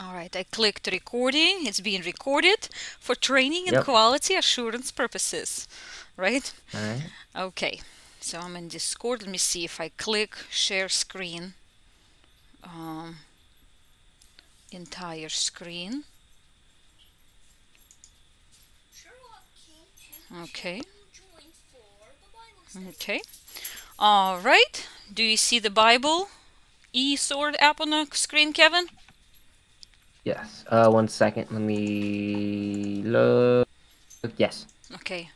All right, I clicked recording. It's being recorded for training and Yep. quality assurance purposes, right? All right. Okay, so I'm in Discord. Let me see if I click share screen, um, entire screen. Okay, okay. All right, do you see the Bible e-sword app on the screen, Kevin? Yes. 1 second. Let me look. Yes. Okay,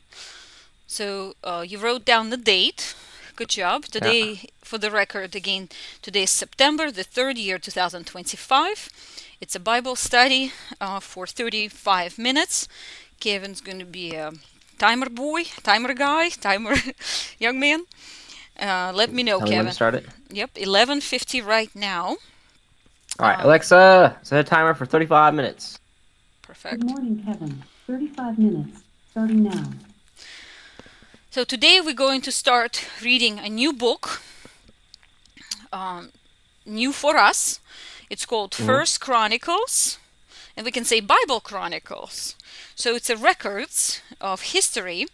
so you wrote down the date. Good job. Yeah. Today, for the record, again, today is September the 3rd year 2025. It's a Bible study for 35 minutes. Kevin's going to be a timer boy, timer guy, timer young man. Let me know, Tell me when to Kevin. start it. Yep, 11:50 right now. All right, Alexa, set a timer for 35 minutes. Perfect. Good morning, Kevin. 35 minutes, starting now. So today we're going to start reading a new book, new for us. It's called Mm-hmm. First Chronicles, and we can say Bible Chronicles. So it's a records of history,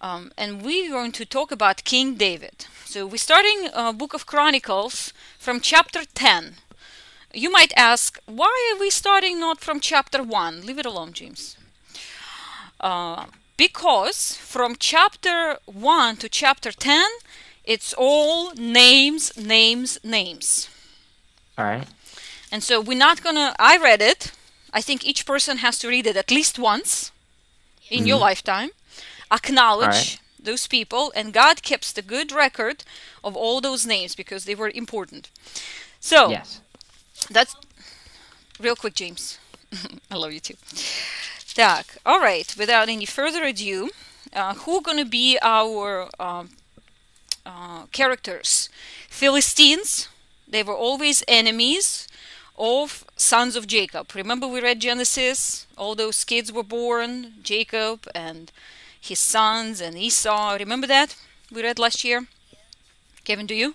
and we're going to talk about King David. So we're starting Book of Chronicles from chapter 10. You might ask, why are we starting not from chapter 1? Leave it alone, James. Because from chapter 1 to chapter 10, it's all names, names, names. All right. And so we're not gonna, I read it. I think each person has to read it at least once in your Mm-hmm. lifetime. All right. Acknowledge those people, and God keeps the good record of all those names because they were important. So Yes. that's real quick, James. I love you too. Так, all right. Without any further ado, who gonna be our characters? Philistines. They were always enemies of sons of Jacob. Remember we read Genesis? All those kids were born, Jacob and his sons and Esau. Remember that? We read last year. Kevin, do you?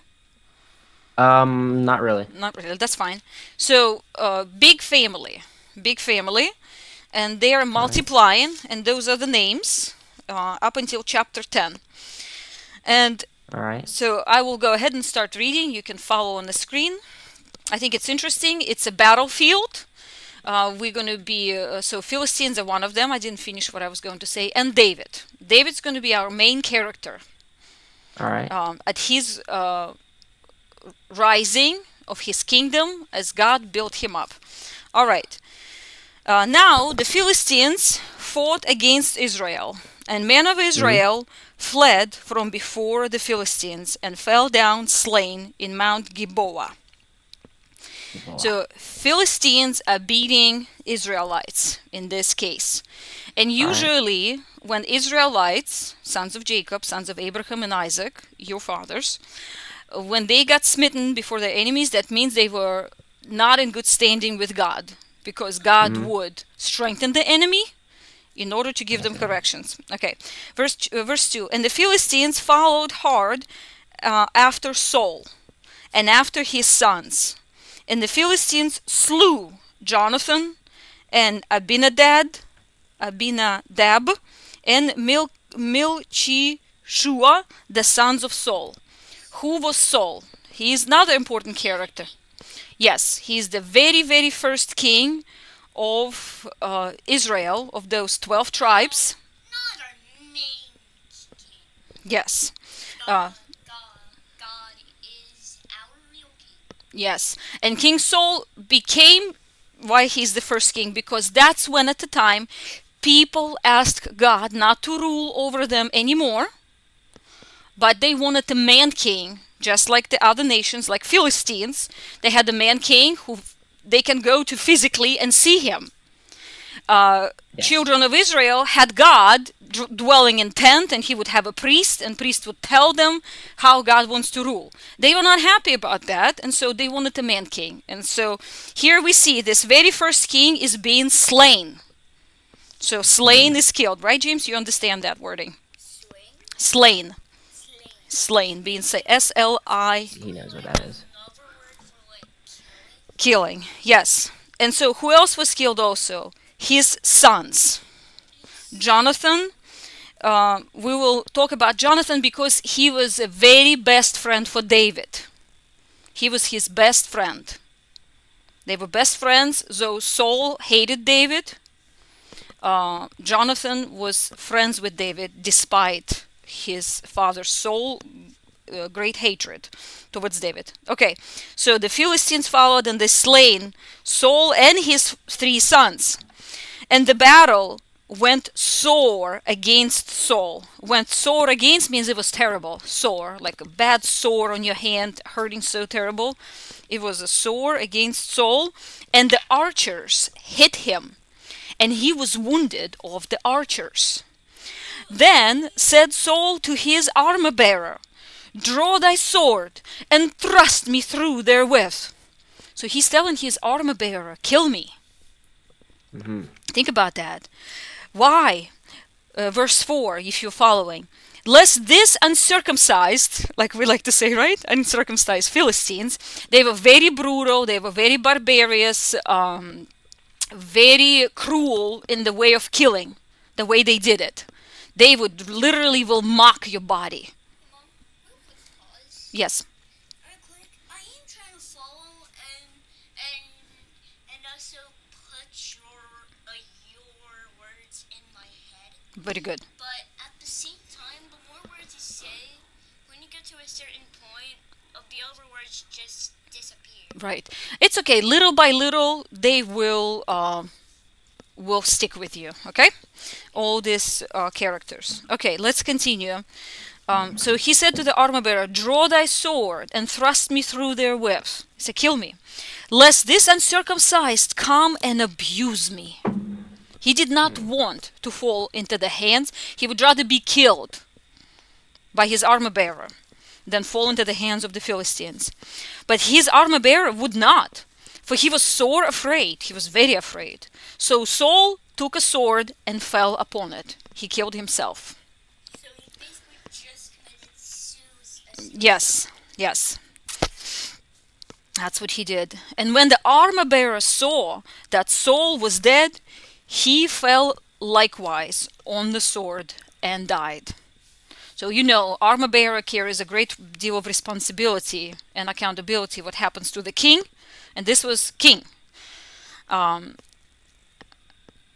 Not really. Not really. That's fine. So, big family, and they are All right. multiplying, and those are the names up until chapter 10. And All right. so I will go ahead and start reading. You can follow on the screen. I think it's interesting. It's a battlefield. We're going to be, so Philistines are one of them. I didn't finish what I was going to say. And David. David's going to be our main character. All right. At his rising of his kingdom as God built him up. All right. Now the Philistines fought against Israel, and men of Mm-hmm. Israel fled from before the Philistines and fell down slain in Mount Gilboa. So Philistines are beating Israelites in this case. And All right. usually when Israelites, sons of Jacob, sons of Abraham and Isaac, your fathers, when they got smitten before their enemies, that means they were not in good standing with God, because God Mm-hmm. would strengthen the enemy in order to give I them see. corrections. Okay, verse 2. And the Philistines followed hard after Saul and after his sons. And the Philistines slew Jonathan and Abinadab, and Milchishua, the sons of Saul. Who was Saul? He is another important character. Yes, he is the very, very first king of Israel, of those 12 tribes. Not our name's king. Yes. Uh, God is our real king. yes. And King Saul became why he's the first king, because that's when at the time people asked God not to rule over them anymore, but they wanted a man king, just like the other nations, like Philistines. They had a man king who they can go to physically and see him. Yes. Children of Israel had God dwelling in tent, and he would have a priest, and priest would tell them how God wants to rule. They were not happy about that, and so they wanted a man king. And so here we see this very first king is being slain. So slain Mm-hmm. is killed, right, James? You understand that wording? Swing. Slain, Slain. slain, being SLI. He knows what that is. Another word for like killing. Killing, yes. And so who else was killed also? His sons. Jonathan. We will talk about Jonathan because he was a very best friend for David. He was his best friend. They were best friends, though Saul hated David. Jonathan was friends with David despite his father Saul great hatred towards David. Okay, so the Philistines followed and they slain Saul and his 3 sons. And the battle went sore against Saul. Went sore against means it was terrible. Sore, like a bad sore on your hand, hurting so terrible. It was a sore against Saul, and the archers hit him, and he was wounded of the archers. Then said Saul to his armor-bearer, "Draw thy sword, and thrust me through therewith." So he's telling his armor-bearer, "Kill me." Think about that. Why? Verse 4, if you're following. "Lest this uncircumcised," like we like to say, right? Uncircumcised Philistines, they were very brutal, they were very barbarous, very cruel in the way of killing, the way they did it. They would literally will mock your body. Mom, real quick pause. Yes. Real quick, I am trying to follow and also put your words in my head. Very good. But at the same time, the more words you say, when you get to a certain point, the other words just disappear. Right. It's okay. Little by little, they will stick with you. Okay. All these characters. Okay. Let's continue. So he said to the armor-bearer, "Draw thy sword and thrust me through therewith." He said, "Kill me, lest this uncircumcised come and abuse me." He did not want to fall into the hands. He would rather be killed by his armor-bearer than fall into the hands of the Philistines. But his armor-bearer would not, for he was sore afraid. He was very afraid. So Saul took a sword and fell upon it. He killed himself. So he basically just committed suicide. Yes, yes. That's what he did. And when the armor-bearer saw that Saul was dead, he fell likewise on the sword and died. So you know, armor-bearer carries a great deal of responsibility and accountability what happens to the king. And this was king.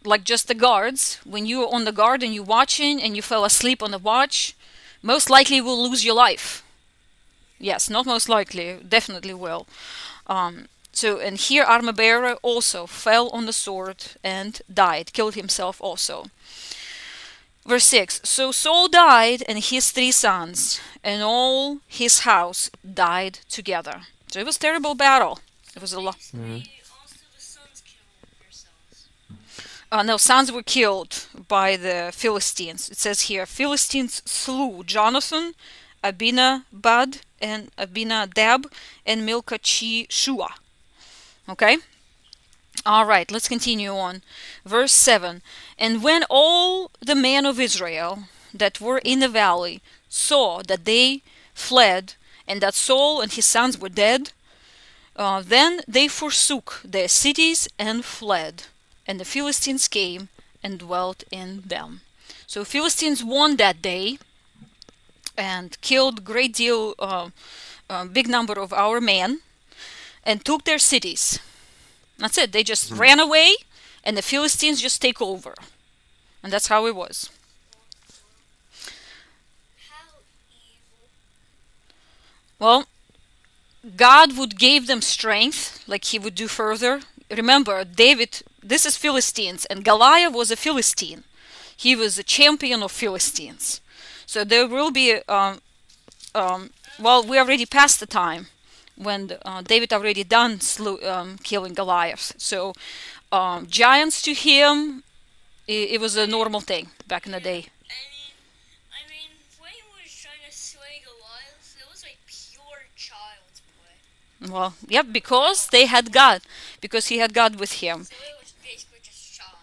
Like just the guards, when you're on the guard and you're watching and you fell asleep on the watch, most likely you will lose your life. Yes, not most likely, definitely will. And here armor-bearer also fell on the sword and died, killed himself also. Verse 6, so Saul died and his 3 sons, and all his house died together. So it was a terrible battle. It was a lot. Also, the sons killed themselves. No, sons were killed by the Philistines. It says here, Philistines slew Jonathan, Abinadab, and Melchishua. Okay? All right, let's continue on. Verse 7. And when all the men of Israel that were in the valley saw that they fled, and that Saul and his sons were dead, then they forsook their cities and fled. And the Philistines came and dwelt in them. So Philistines won that day and killed great deal, big number of our men, and took their cities. That's it. They just ran away, and the Philistines just take over. And that's how it was. How evil. Well, God would give them strength, like he would do further. Remember, David, this is Philistines, and Goliath was a Philistine. He was a champion of Philistines. So there will be, well, we already passed the time when David already done killing Goliath. So giants to him, it was a normal thing back in the day. I mean, when he was trying to slay Goliath, it was like pure child's play. Well, yep, because they had God, because he had God with him. So it was basically just child.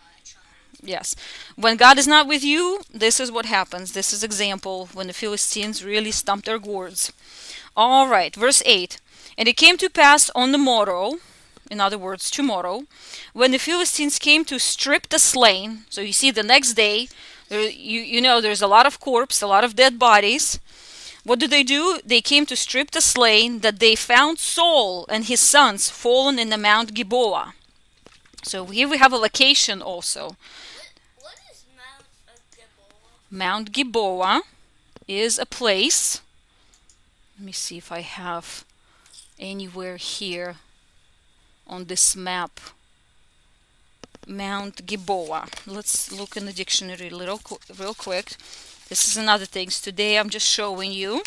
Yes. When God is not with you, this is what happens. This is example when the Philistines really stumped their gourds. All right, verse 8. And it came to pass on the morrow, in other words, tomorrow, when the Philistines came to strip the slain, so you see the next day, there's a lot of corpse, a lot of dead bodies. What do? They came to strip the slain, that they found Saul and his sons fallen in the Mount Gilboa. So here we have a location also. What is Mount Gilboa? Mount Gilboa is a place. Let me see if I have anywhere here on this map. Mount Gilboa. Let's look in the dictionary real quick. This is another thing. Today I'm just showing you.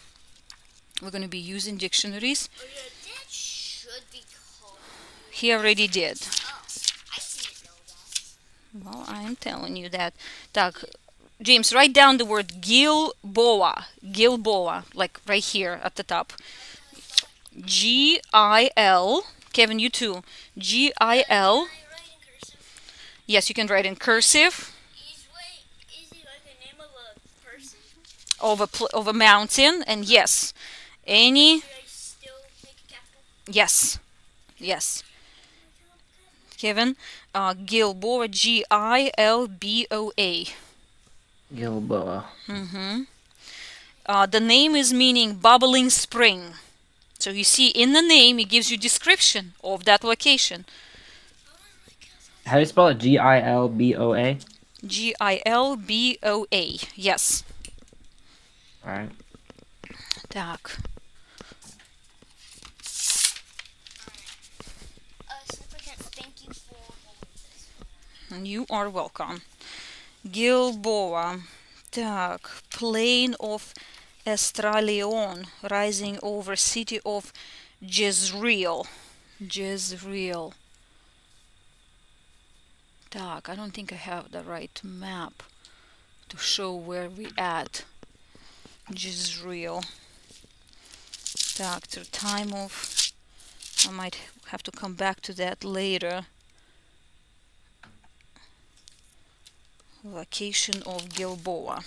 We're going to be using dictionaries. Oh yeah, that should be called. He already did. Oh, I didn't know that. Well, I am telling you that. Так, James, write down the word Gilboa. Gilboa, like right here at the top. G-I-L. Kevin, you too. G-I-L. Can I write in cursive? Yes, you can write in cursive. Is it like the name of a person? Of a mountain, and yes, any. Should I still make a capital? Yes. Kevin, Gilboa, Gilboa. Gilboa. The name is meaning bubbling spring. So you see, in the name, it gives you description of that location. How do you spell it? Gilboa? Gilboa. Yes. All right. Так. Snippercat, thank you for holding this. And you are welcome. Gilboa. Так. Plain of Estralion, rising over city of Jezreel. Jezreel. Так, I don't think I have the right map to show where we at. Jezreel. Так, the time of... I might have to come back to that later. Location of Gilboa.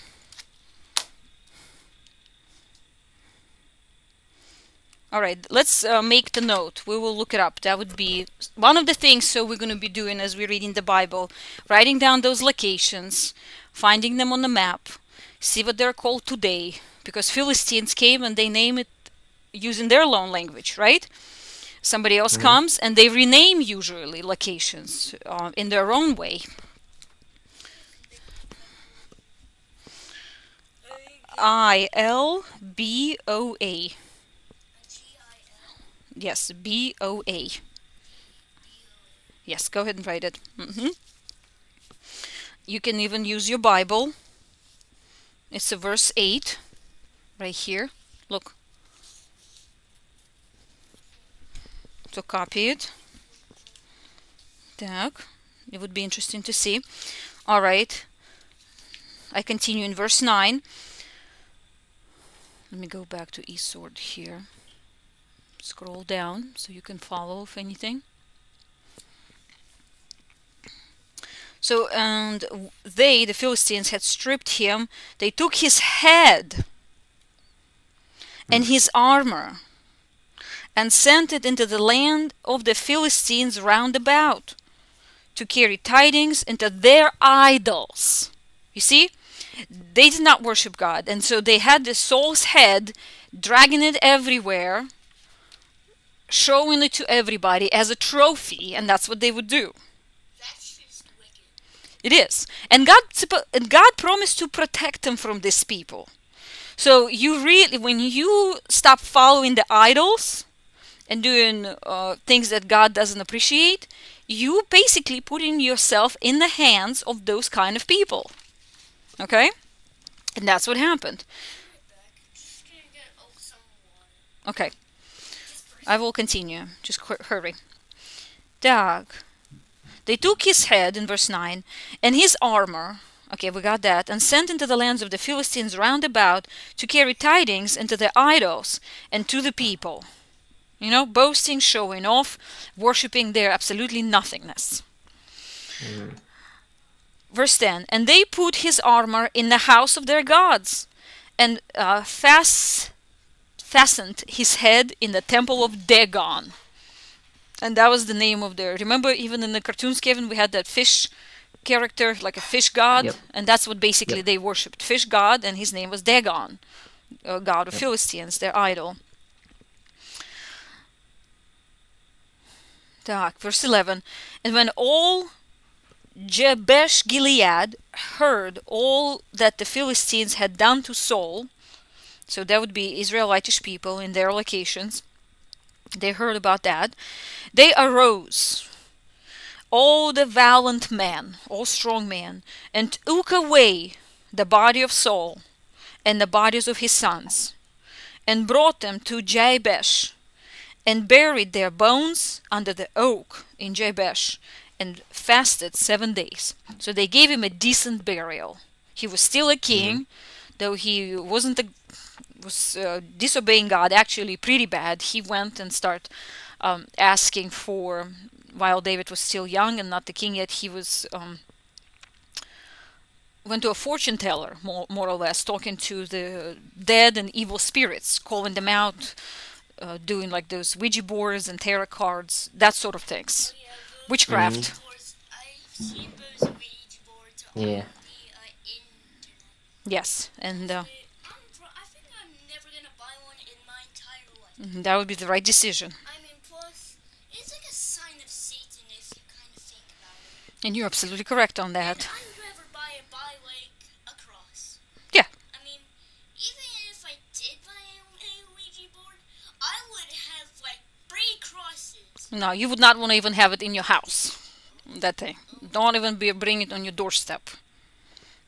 Alright, let's make the note. We will look it up. That would be one of the things so we're going to be doing as we're reading the Bible. Writing down those locations, finding them on the map, see what they're called today. Because Philistines came and they name it using their own language, right? Somebody else comes and they rename usually locations in their own way. I-L-B-O-A. Yes, B-O-A. Yes, go ahead and write it. You can even use your Bible. It's a verse 8 right here. Look. So copy it. Так. It would be interesting to see. Alright. I continue in verse 9. Let me go back to eSword here. Scroll down so you can follow if anything. So, and they, the Philistines, had stripped him. They took his head and his armor and sent it into the land of the Philistines round about to carry tidings into their idols. You see? They did not worship God, and so they had the Saul's head, dragging it everywhere, showing it to everybody as a trophy, and that's what they would do. That's just wicked. It is. And God promised to protect them from these people. So you really, when you stop following the idols and doing things that God doesn't appreciate, you basically putting yourself in the hands of those kind of people. Okay? And that's what happened. Just gonna get some water. Okay. I will continue. Just hurry. Так. They took his head, in verse 9, and his armor, okay, we got that, and sent into the lands of the Philistines round about to carry tidings into their idols and to the people. You know, boasting, showing off, worshipping their absolutely nothingness. Verse 10, and they put his armor in the house of their gods, and fastened his head in the temple of Dagon. And that was the name of their. Remember, even in the cartoons, Kevin, we had that fish character, like a fish god, Yep. and that's what basically Yep. they worshipped. Fish god, and his name was Dagon, god of Yep. Philistines, their idol. Tak, verse 11. And when all Jabesh Gilead heard all that the Philistines had done to Saul, so that would be Israelitish people in their locations, they heard about that, they arose, all the valiant men, all strong men, and took away the body of Saul and the bodies of his sons, and brought them to Jabesh, and buried their bones under the oak in Jabesh, and fasted 7 days. So they gave him a decent burial. He was still a king, though he wasn't a, was disobeying God actually pretty bad. He went and started asking for, while David was still young and not the king yet, he was went to a fortune teller, more or less, talking to the dead and evil spirits, calling them out, doing like those Ouija boards and tarot cards, that sort of things. Yeah, those Witchcraft. boards, I've seen those Ouija boards on Yeah. the internet. Yes, and I think I'm never gonna buy one in my entire life. that would be the right decision. I mean, plus, it's like a sign of Satan if you kind of think about it. And you're absolutely correct on And that. I'd rather buy it by like a cross. Yeah. I mean, even if I did buy a Ouija board, I would have like 3 crosses. No, you would not want to even have it in your house. That thing. Don't even bring it on your doorstep.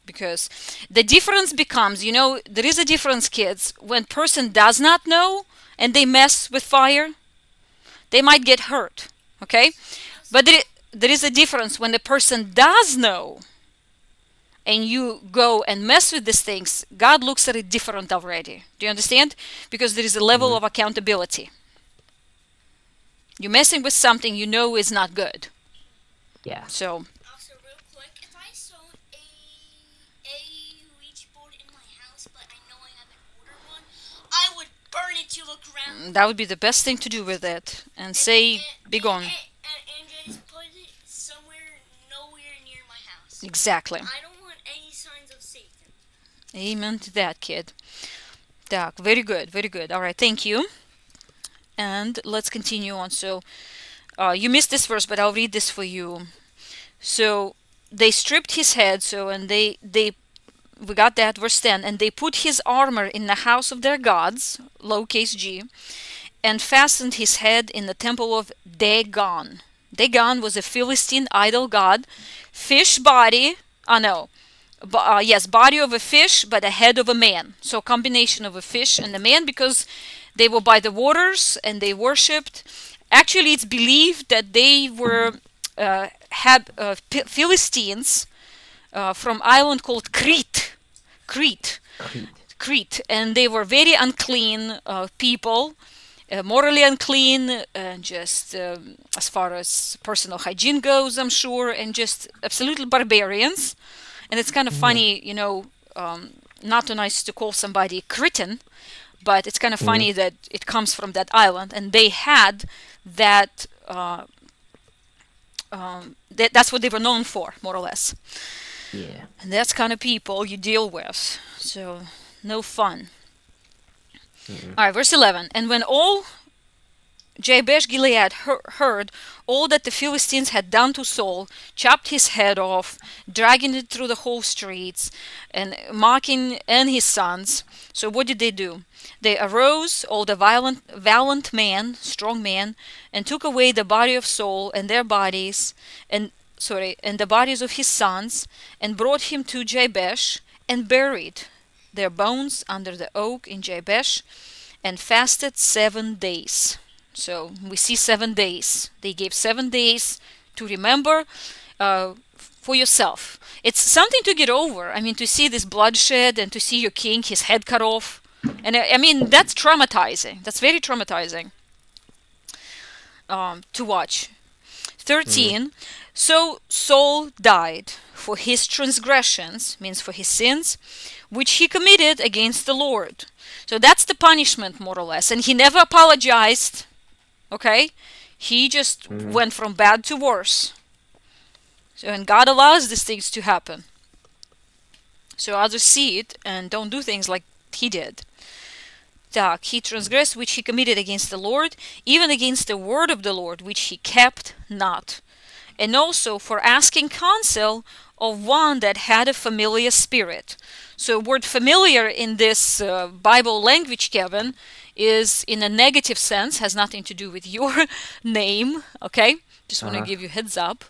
Because the difference becomes, there is a difference, kids, when person does not know and they mess with fire, they might get hurt. Okay? But there is a difference when the person does know and you go and mess with these things. God looks at it different already. Do you understand? Because there is a level of accountability. You're messing with something you know is not good. Yeah. So, Also, real quick, if I saw a Ouija board in my house, but I know I haven't ordered one, I would burn it to the ground. that would be the best thing to do with it. And say, be gone. And just put it somewhere nowhere near my house. Exactly. I don't want any signs of Satan. Amen to that, kid. Так, very good, very good. All right, thank you. And let's continue on. So, you missed this verse, but I'll read this for you. So, they stripped his head. So, and we got that verse 10. And they put his armor in the house of their gods, lowercase g, and fastened his head in the temple of Dagon. Dagon was a Philistine idol god. Fish body. No. Yes, body of a fish, but a head of a man. So combination of a fish and a man, because they were by the waters and they worshipped. Actually, it's believed that they were Philistines from island called Crete. Crete. Crete, and they were very unclean people, morally unclean, and just as far as personal hygiene goes, I'm sure, and just absolutely barbarians. And it's kind of funny, not too nice to call somebody Cretan, but it's kind of funny that it comes from that island, and they had that. That's what they were known for, more or less. Yeah. And that's kind of people you deal with. So, no fun. All right, verse 11. And when all Jabesh Gilead heard all that the Philistines had done to Saul, chopped his head off, dragging it through the whole streets, and mocking and his sons. So what did they do? They arose, all the valiant men, strong men, and took away the body of Saul and their bodies, and the bodies of his sons, and brought him to Jabesh, and buried their bones under the oak in Jabesh, and fasted 7 days. So we see 7 days. They gave 7 days to remember for yourself. It's something to get over. I mean, to see this bloodshed and to see your king, his head cut off. And I mean, that's traumatizing. That's very traumatizing to watch. 13. So Saul died for his transgressions, means for his sins, which he committed against the Lord. So that's the punishment, more or less. And he never apologized. Okay? He just went from bad to worse. So, and God allows these things to happen. So others see it and don't do things like he did. Так, he transgressed which he committed against the Lord, even against the word of the Lord, which he kept not. And also for asking counsel of one that had a familiar spirit. So word familiar in this Bible language, Kevin, is in a negative sense, has nothing to do with your name, okay? Just want to give you heads up.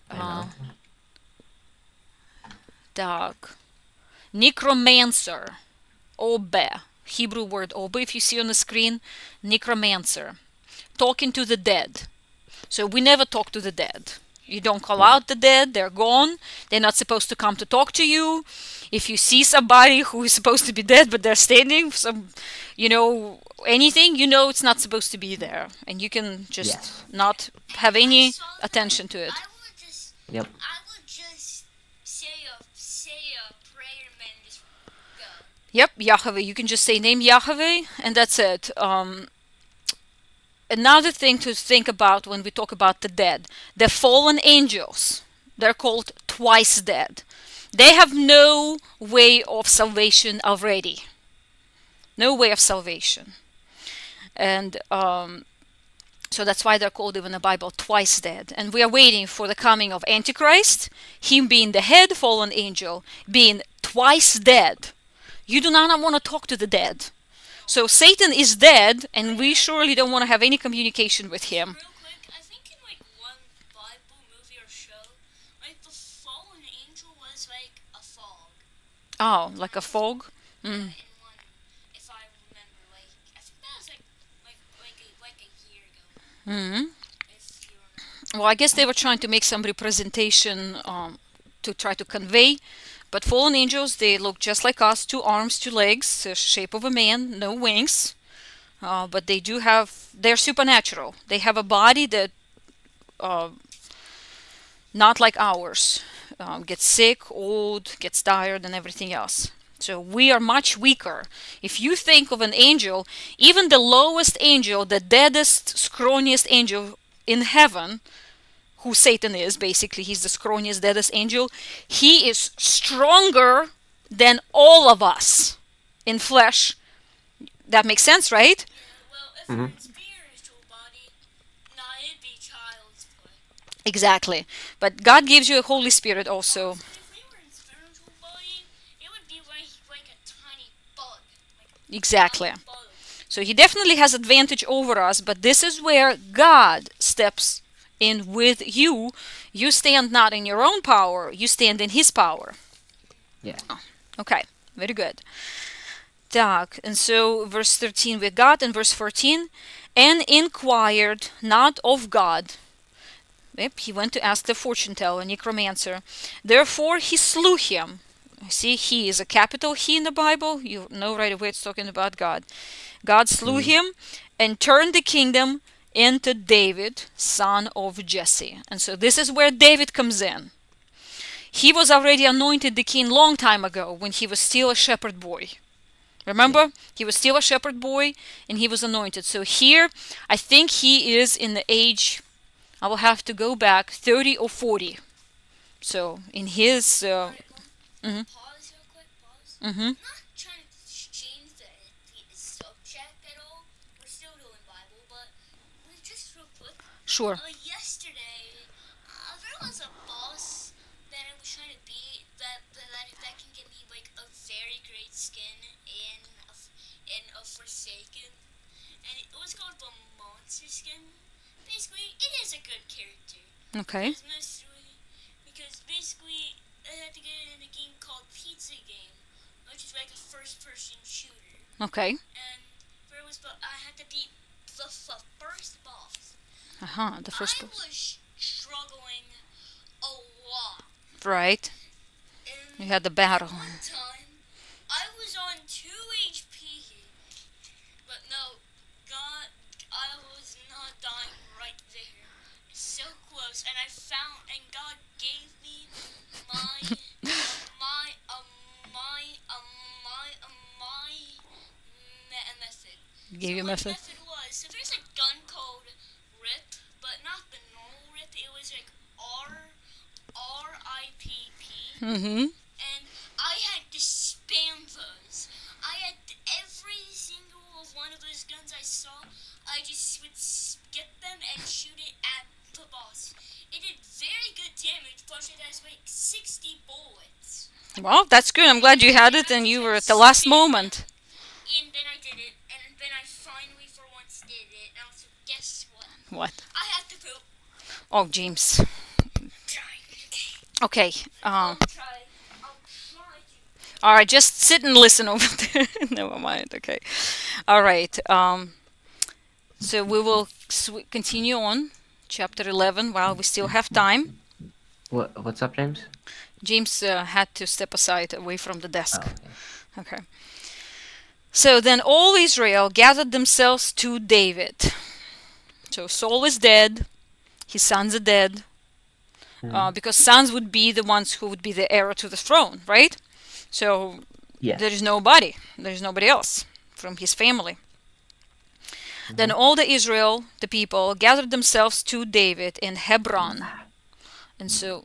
I know. Так. Necromancer. Obe. Hebrew word obe, if you see on the screen. Necromancer. Talking to the dead. So we never talk to the dead. You don't call out the dead, they're gone. They're not supposed to come to talk to you. If you see somebody who is supposed to be dead but they're standing, anything, it's not supposed to be there. And you can just Yes. not have any saw that, attention to it. Yep. I would just say a prayer and then just go. Yep, Yahweh. You can just say name Yahweh and that's it. Another thing to think about when we talk about the dead, the fallen angels, they're called twice dead. They have no way of salvation already. No way of salvation. And so that's why they're called even in the Bible twice dead. And we are waiting for the coming of Antichrist, him being the head fallen angel, being twice dead. You do not want to talk to the dead. So Satan is dead, and we surely don't want to have any communication with him. Real quick, I think in one Bible movie or show, the fallen angel was a fog. Oh, like a fog? In one, if I remember, I think that was a year ago. Mm-hmm. If you remember. Well, I guess they were trying to make some representation to try to convey. But fallen angels, they look just like us, 2 arms, 2 legs, the shape of a man, no wings. But they're supernatural. They have a body that not like ours. Gets sick, old, gets tired, and everything else. So we are much weaker. If you think of an angel, even the lowest angel, the deadest, scrawniest angel in heaven, who Satan is, basically, he's the scrawniest, deadest angel, he is stronger than all of us in flesh. That makes sense, right? Yeah, well, if we're in spiritual body, it'd be child's play. Exactly. But God gives you a Holy Spirit also. If we were in spiritual body, it would be like a tiny bug. Exactly. Tiny bug. So he definitely has advantage over us, but this is where God steps in with you. You stand not in your own power, you stand in his power. Yeah. Okay, very good. Так, and so verse 13 we got, and verse 14, and inquired not of God. Yep, he went to ask the fortune teller, necromancer. Therefore he slew him. See, he is a capital He in the Bible. You know right away it's talking about God. God slew him and turned the kingdom into David, son of Jesse. And so this is where David comes in. He was already anointed the king long time ago when he was still a shepherd boy. Remember? He was still a shepherd boy and he was anointed. So here, I think he is in the age, I will have to go back, 30 or 40. So in his... Pause real quick, pause. I'm not trying to change the subject at all. We're still doing Bible, but just real quick. Sure. Yesterday, there was a boss that I was trying to beat that can give me a very great skin in a Forsaken, and it was called the Monster Skin. Basically, it is a good character. Okay. Because basically, I had to get it in a game called Pizza Game, which is a first-person shooter. Okay. And I had to beat the first boss. The first I boss. was struggling a lot. Right. And You had the battle. one time, I was on 2 HP, but no, I was not dying right there. It's so close, and God gave me my method. Gave you a method? Method was, so there's a gun called Mm-hmm. and I had to spam those. I had every single one of those guns I saw. I just would get them and shoot it at the boss. It did very good damage, plus it has like 60 bullets. Well, that's good. I'm glad you had it and you were at the last moment. And then I did it, and then I finally for once did it. And also, guess what? What? I have to poop. Oh, James. Okay. I'll try. I'll try to. All right. Just sit and listen over there. Never mind. Okay. All right. So we will continue on chapter 11 while we still have time. What's up, James? James had to step aside away from the desk. Oh, okay. Okay. So then all Israel gathered themselves to David. So Saul is dead. His sons are dead. Because sons would be the ones who would be the heir to the throne, right? So Yes. there is nobody. There is nobody else from his family. Then all the Israel, the people, gathered themselves to David in Hebron. And so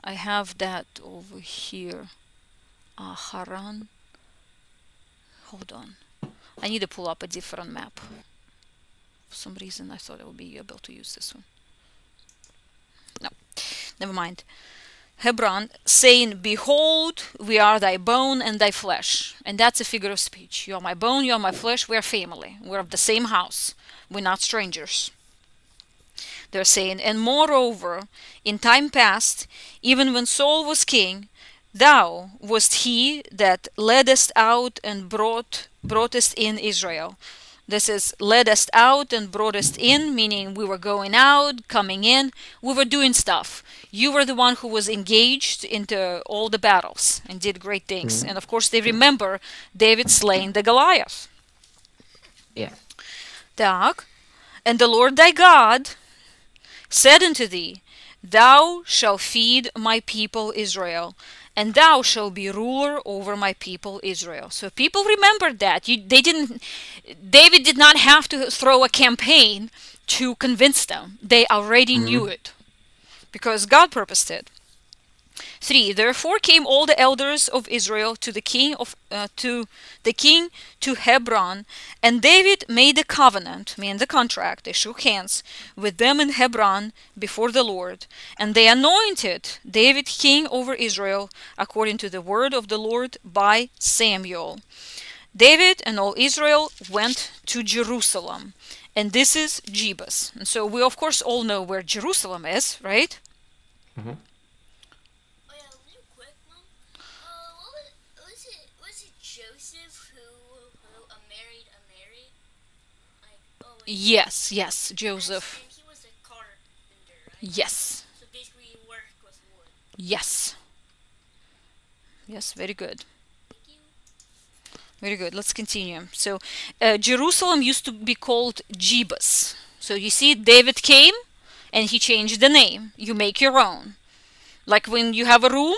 I have that over here. Haran. Hold on. I need to pull up a different map. For some reason I thought I would be able to use this one. No, never mind. Hebron, saying, Behold, we are thy bone and thy flesh. And that's a figure of speech. You are my bone, you are my flesh, we are family. We're of the same house. We're not strangers. They're saying, and moreover, in time past, even when Saul was king, thou wast he that leddest out and broughtest in Israel. This is leddest out and broughtest in, meaning we were going out, coming in, we were doing stuff. You were the one who was engaged into all the battles and did great things. And of course they remember David slaying the Goliath. Yeah. Так. And the Lord thy God said unto thee, Thou shalt feed my people Israel, and thou shalt be ruler over my people Israel. So people remembered that. David did not have to throw a campaign to convince them. They already knew it because God purposed it. 3. Therefore came all the elders of Israel to the king to Hebron, and David made a covenant, meaning the contract. They shook hands with them in Hebron before the Lord, and they anointed David king over Israel according to the word of the Lord by Samuel. David and all Israel went to Jerusalem, and this is Jebus. And so we of course all know where Jerusalem is, right? Real quick, Mom. Was it Joseph who married a Mary? Yes, Joseph. And he was a carpenter, right? Yes. So basically, he worked with wood. Yes, very good. Thank you. Very good. Let's continue. So, Jerusalem used to be called Jebus. So you see, David came and he changed the name. You make your own. Like when you have a room,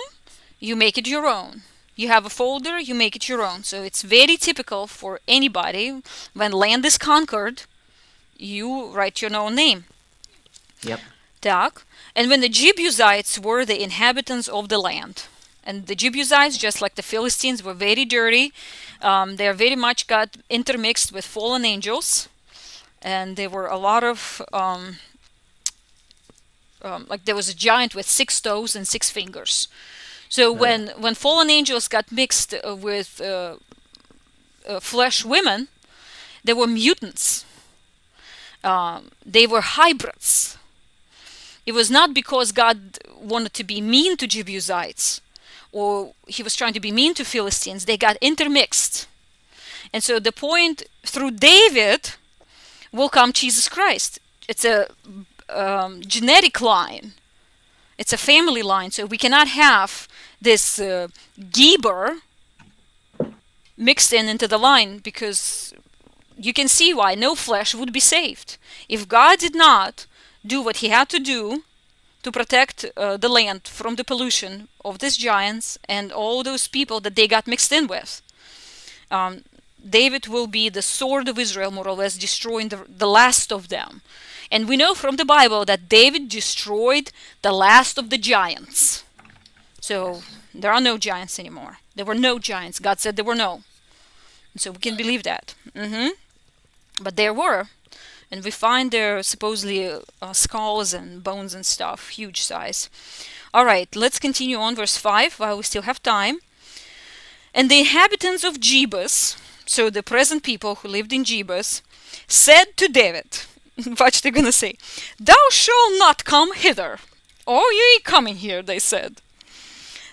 you make it your own. You have a folder, you make it your own. So it's very typical for anybody when land is conquered, you write your own name. Yep. Так. And when the Jebusites were the inhabitants of the land. And the Jebusites, just like the Philistines, were very dirty. They are very much got intermixed with fallen angels. And there were a lot of, like there was a giant with 6 toes and 6 fingers. So when fallen angels got mixed with flesh women, they were mutants. They were hybrids. It was not because God wanted to be mean to Jebusites or he was trying to be mean to Philistines. They got intermixed. And so the point, through David will come Jesus Christ. It's a genetic line. It's a family line. So we cannot have this Geber mixed into the line, because you can see why no flesh would be saved. If God did not do what he had to do to protect the land from the pollution of these giants and all those people that they got mixed in with, David will be the sword of Israel, more or less destroying the last of them. And we know from the Bible that David destroyed the last of the giants. So Yes. there are no giants anymore. There were no giants. God said there were no. So we can believe that. But there were. And we find their supposedly skulls and bones and stuff, huge size. All right, let's continue on verse 5 while we still have time. And the inhabitants of Jebus, so the present people who lived in Jebus, said to David, what they're gonna say, "Thou shalt not come hither." "Oh, you ain't coming here," they said.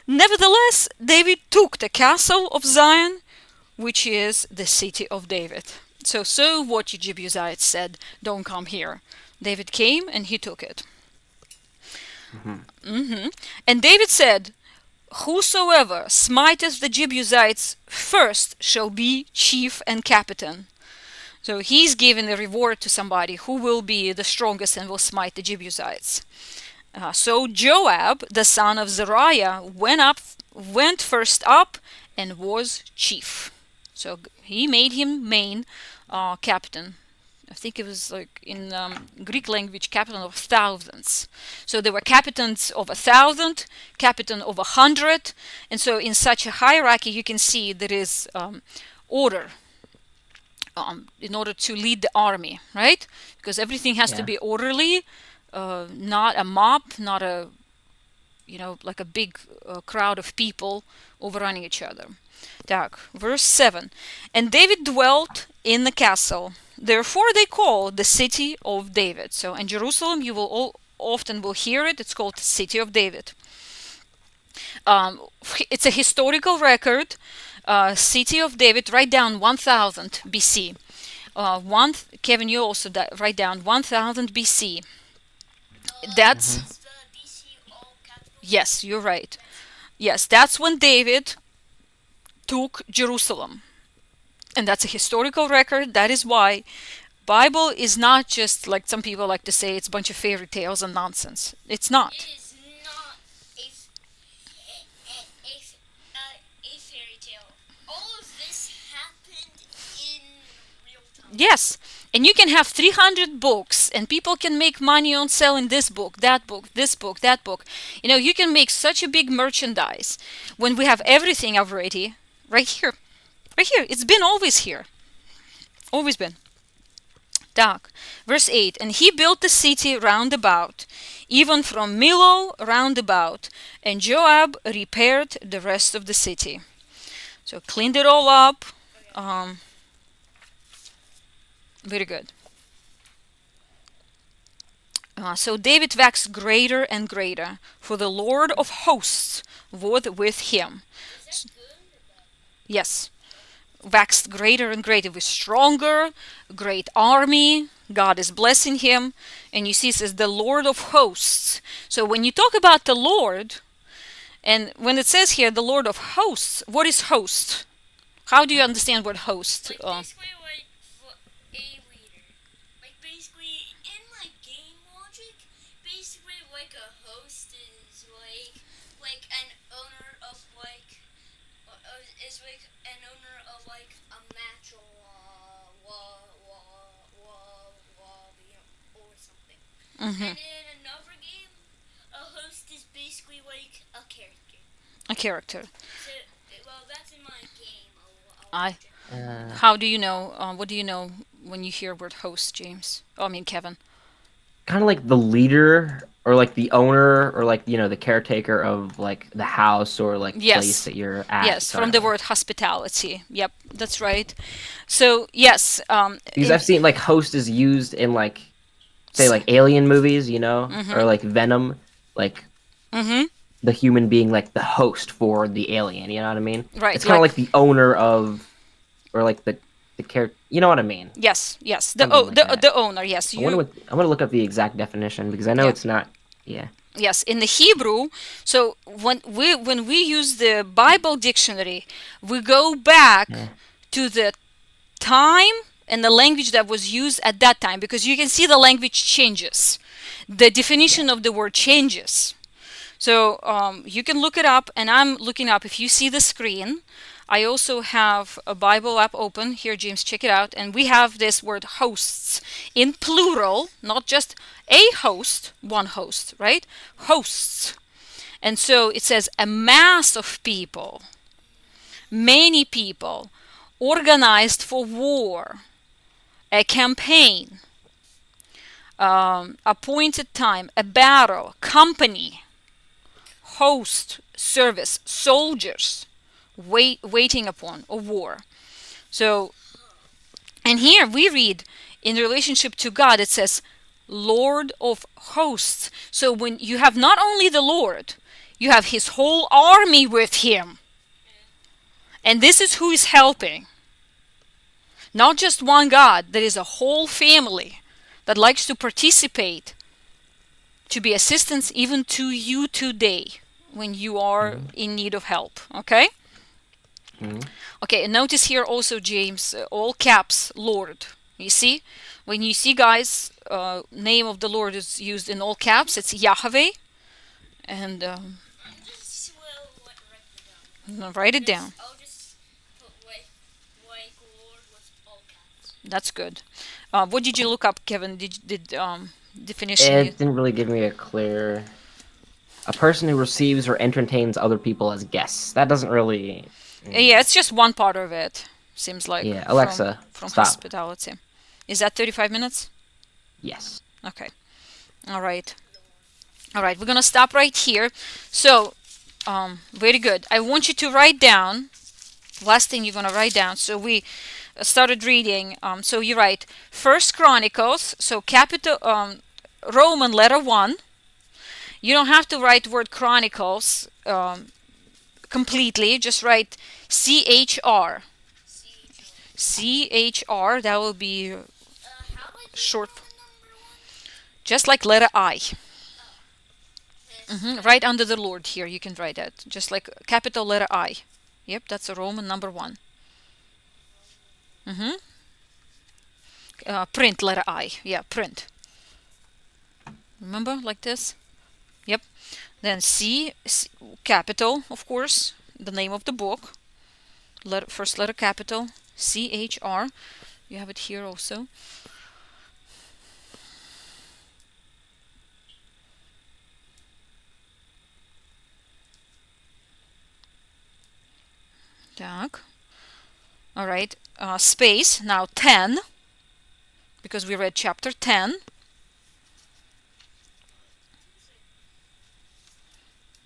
Nevertheless, David took the castle of Zion, which is the city of David. So what you Jebusites said, "Don't come here." David came and he took it. And David said, "Whosoever smiteth the Jebusites first shall be chief and captain." So he's giving a reward to somebody who will be the strongest and will smite the Jebusites. So Joab, the son of Zeruiah, went first up and was chief. So he made him main captain. I think it was like in Greek language, captain of thousands. So there were captains of 1,000, captain of 100, and so in such a hierarchy, you can see there is order in order to lead the army, right? Because everything has to Yeah. be orderly, not a mob, not a like a big crowd of people overrunning each other. Так, verse 7. And David dwelt in the castle. Therefore they call the city of David. So in Jerusalem you will often will hear it. It's called City of David. It's a historical record. City of David, write down 1000 BC. Kevin, you also write down 1000 BC. That's Is the BC all capital? Yes, you're right. Yes, that's when David took Jerusalem. And that's a historical record. That is why Bible is not just like some people like to say it's a bunch of fairy tales and nonsense. It's not. It is not a fairy tale. All of this happened in real time. Yes. And you can have 300 books and people can make money on selling this book, that book, this book, that book. You can make such a big merchandise when we have everything already right here. Right here. It's been always here. Always been. Так. Verse 8. And he built the city round about, even from Millo round about, and Joab repaired the rest of the city. So cleaned it all up. Very good. So David waxed greater and greater, for the Lord of hosts was with him. Is that good or bad? Yes. Waxed greater and greater, with stronger, great army. God is blessing him. And you see, it says the Lord of hosts. So when you talk about the Lord, and when it says here the Lord of hosts, what is host? How do you understand what host? Like basically like for a leader. Like basically in like game logic, basically like a host is like an owner of like is like an owner of like a match or or something. Mhm. And in another game, a host is basically like a character. A character. So well, that's in my game. I. Uh, How do you know? What do you know when you hear word host, James? Oh, I mean Kevin. kind of like the leader or like the owner or like the caretaker of like the house or like Yes. place that you're at. Yes, from sorry. the word hospitality. Yep, that's right. So yes, Because I've seen like host is used in like say like alien movies, or like Venom, like the human being like the host for the alien. You know what I mean? Right, It's kind of like- like the owner of, or like the character. You know what I mean? yes, the Something like that. the owner. Yes, I want to look up the exact definition because I know Yeah. it's not. Yeah. Yes, in the Hebrew. So when we use the Bible dictionary, we go back to the time and the language that was used at that time, because you can see the language changes. The definition of the word changes. So you can look it up, and I'm looking up. If you see the screen, I also have a Bible app open. Here, James, check it out. And we have this word hosts in plural, not just a host, one host, right? Hosts. And so it says a mass of people, many people, organized for war, a campaign, appointed time, a battle, company, host, service, soldiers, waiting upon a war. So, and here we read in relationship to God, it says Lord of hosts. So when you have not only the Lord, you have his whole army with him. And this is who is helping. Not just one God, there is a whole family that likes to participate, to be assistance even to you today when you are in need of help. Okay? Okay, and notice here also, James, all caps, Lord. You see? When you see, guys, name of the Lord is used in all caps, it's Yahweh. And This will write it down. write it down. I'll just put like Lord with all caps. That's good. What did you look up, Kevin? Did definition? It didn't really give me a clear. A person who receives or entertains other people as guests. That doesn't really. Yeah, it's just one part of it. Seems like. Yeah, Alexa, from stop. hospitality. Is that 35 minutes? Yes. Okay. All right. All right. We're gonna stop right here. So, very good. I want you to write down. Last thing you're gonna write down. So we started reading. So you write First Chronicles. So capital Roman letter 1. You don't have to write word Chronicles completely. Just write CHR. CHR. That will be How about short. number 1? Just like letter I. Right under the Lord here, you can write that. Just like capital letter I. Yep, that's a Roman number 1. Print letter I. Yeah, print. Remember, like this? Yep. Then C capital, of course, the name of the book. First letter capital, CHR. You have it here also. Так. All right. Space. Now 10. Because we read chapter 10.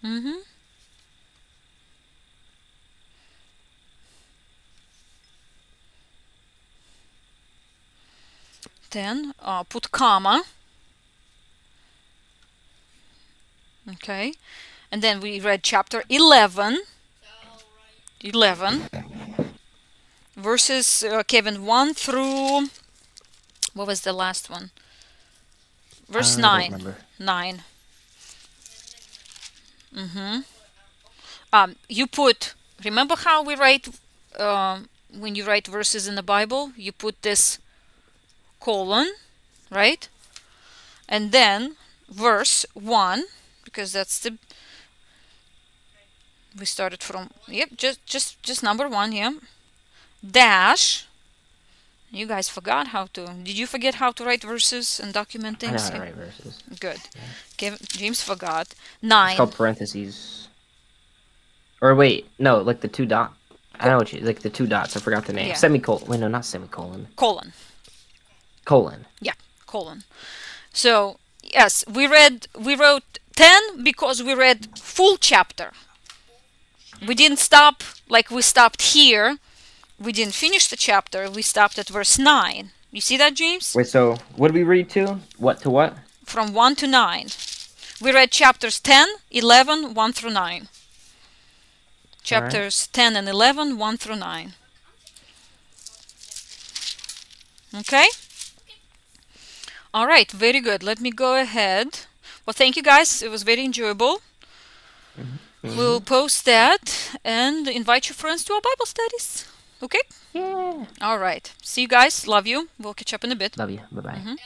Mm-hmm. Then put comma. Okay. And then we read chapter 11. 11. Verses, Kevin, 1 through... What was the last one? Verse I don't 9. remember. 9. You put... Remember how we write... when you write verses in the Bible, you put this colon, right? And then verse 1, because that's the... We started from... Yep, just number 1, yeah. Dash. You guys forgot how to... Did you forget how to write verses and document I know things? how to write verses. Good. James forgot. It's 9. called parentheses. Or wait, no, like the 2 dot. I know what you like the 2 dots. I forgot the name. Yeah. Semicolon. Wait, no, not semicolon. Colon. Colon. Yeah, colon. So, yes, we wrote 10 because we read full chapter. We didn't stop like we stopped here. We didn't finish the chapter. We stopped at verse 9. You see that, James? Wait, so what did we read to? What to what? From 1 to 9. We read chapters 10, 11, 1 through 9. Chapters 10 and 11, 1 through 9. Okay? All right, very good. Let me go ahead. Well, thank you guys. It was very enjoyable. We'll post that and invite your friends to our Bible studies. Okay? Yeah. All right. See you guys. Love you. We'll catch up in a bit. Love you. Bye bye. And